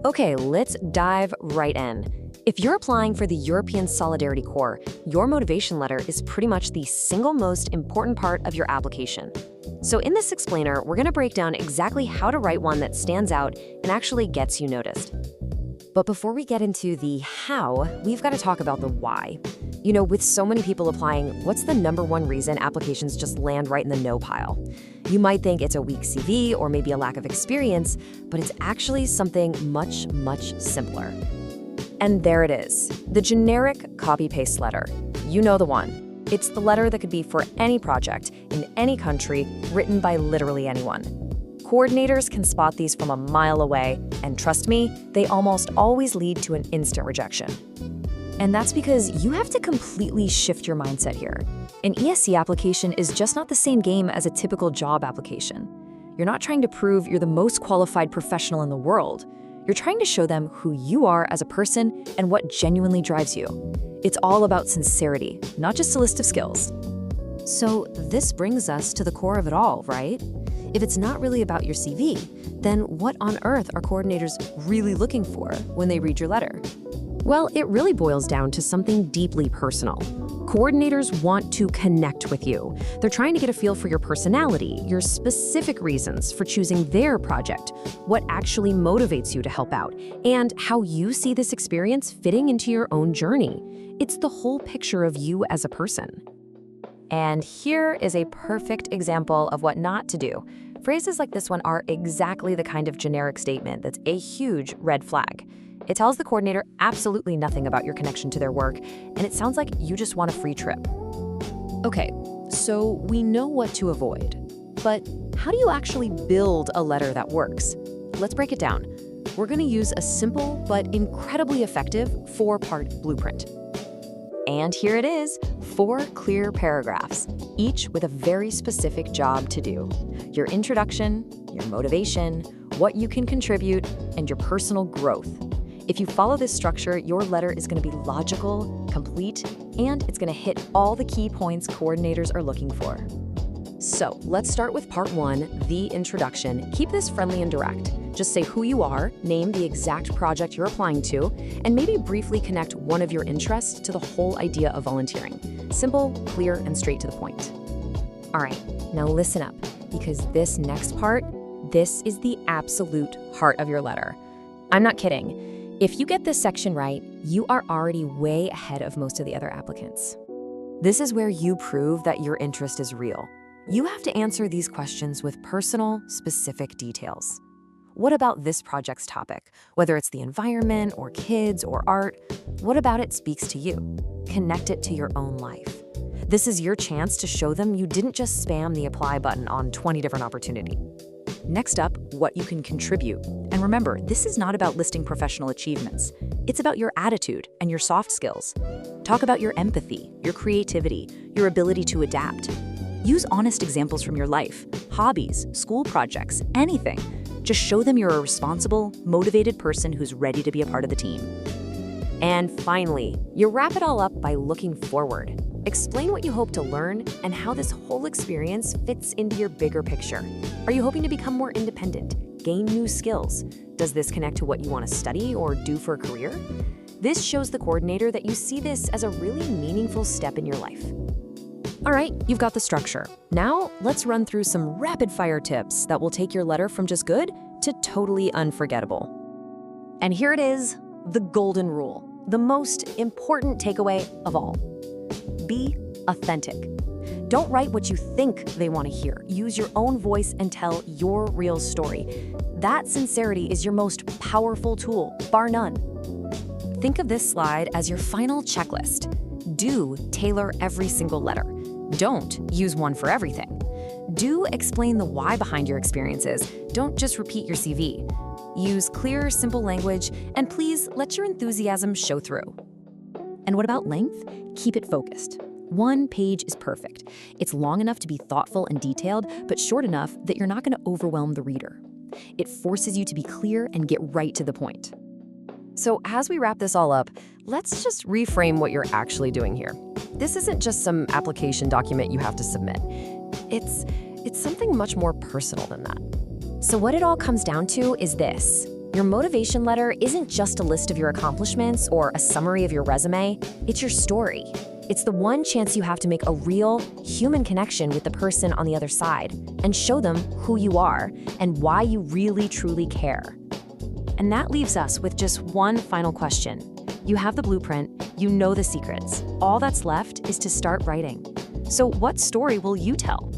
Okay, let's dive right in. If you're applying for the European Solidarity Corps, your motivation letter is pretty much the single most important part of your application. So in this explainer, we're going to break down exactly how to write one that stands out and actually gets you noticed. But before we get into the how, we've got to talk about the why. You know, with so many people applying, what's the number one reason applications just land right in the no pile? You might think it's a weak CV or maybe a lack of experience, but it's actually something much, much simpler. And there it is, the generic copy-paste letter. You know the one. It's the letter that could be for any project, in any country, written by literally anyone. Coordinators can spot these from a mile away, and trust me, they almost always lead to an instant rejection. And that's because you have to completely shift your mindset here. An ESC application is just not the same game as a typical job application. You're not trying to prove you're the most qualified professional in the world. You're trying to show them who you are as a person and what genuinely drives you. It's all about sincerity, not just a list of skills. So this brings us to the core of it all, right? If it's not really about your CV, then what on earth are coordinators really looking for when they read your letter? Well, it really boils down to something deeply personal. Coordinators want to connect with you. They're trying to get a feel for your personality, your specific reasons for choosing their project, what actually motivates you to help out, and how you see this experience fitting into your own journey. It's the whole picture of you as a person. And here is a perfect example of what not to do. Phrases like this one are exactly the kind of generic statement that's a huge red flag. It tells the coordinator absolutely nothing about your connection to their work, and it sounds like you just want a free trip. Okay, so we know what to avoid, but how do you actually build a letter that works? Let's break it down. We're going to use a simple but incredibly effective 4-part blueprint. And here it is, 4 clear paragraphs, each with a very specific job to do. Your introduction, your motivation, what you can contribute, and your personal growth. If you follow this structure, your letter is going to be logical, complete, and it's going to hit all the key points coordinators are looking for. So let's start with part 1, the introduction. Keep this friendly and direct. Just say who you are, name the exact project you're applying to, and maybe briefly connect one of your interests to the whole idea of volunteering. Simple, clear, and straight to the point. All right, now listen up, because this next part, this is the absolute heart of your letter. I'm not kidding. If you get this section right, you are already way ahead of most of the other applicants. This is where you prove that your interest is real. You have to answer these questions with personal, specific details. What about this project's topic? Whether it's the environment or kids or art, what about it speaks to you? Connect it to your own life. This is your chance to show them you didn't just spam the apply button on 20 different opportunities. Next up, what you can contribute. And remember, this is not about listing professional achievements. It's about your attitude and your soft skills. Talk about your empathy, your creativity, your ability to adapt. Use honest examples from your life, hobbies, school projects, anything. Just show them you're a responsible, motivated person who's ready to be a part of the team. And finally, you wrap it all up by looking forward. Explain what you hope to learn and how this whole experience fits into your bigger picture. Are you hoping to become more independent, gain new skills? Does this connect to what you want to study or do for a career? This shows the coordinator that you see this as a really meaningful step in your life. All right, you've got the structure. Now, let's run through some rapid-fire tips that will take your letter from just good to totally unforgettable. And here it is, the golden rule, the most important takeaway of all. Be authentic. Don't write what you think they want to hear. Use your own voice and tell your real story. That sincerity is your most powerful tool, bar none. Think of this slide as your final checklist. Do tailor every single letter. Don't use one for everything. Do explain the why behind your experiences. Don't just repeat your CV. Use clear, simple language, and please let your enthusiasm show through. And what about length? Keep it focused. 1 page is perfect. It's long enough to be thoughtful and detailed, but short enough that you're not going to overwhelm the reader. It forces you to be clear and get right to the point. So as we wrap this all up, let's just reframe what you're actually doing here. This isn't just some application document you have to submit. It's something much more personal than that. So what it all comes down to is this. Your motivation letter isn't just a list of your accomplishments or a summary of your resume, it's your story. It's the one chance you have to make a real, human connection with the person on the other side and show them who you are and why you really truly care. And that leaves us with just one final question. You have the blueprint, you know the secrets. All that's left is to start writing. So what story will you tell?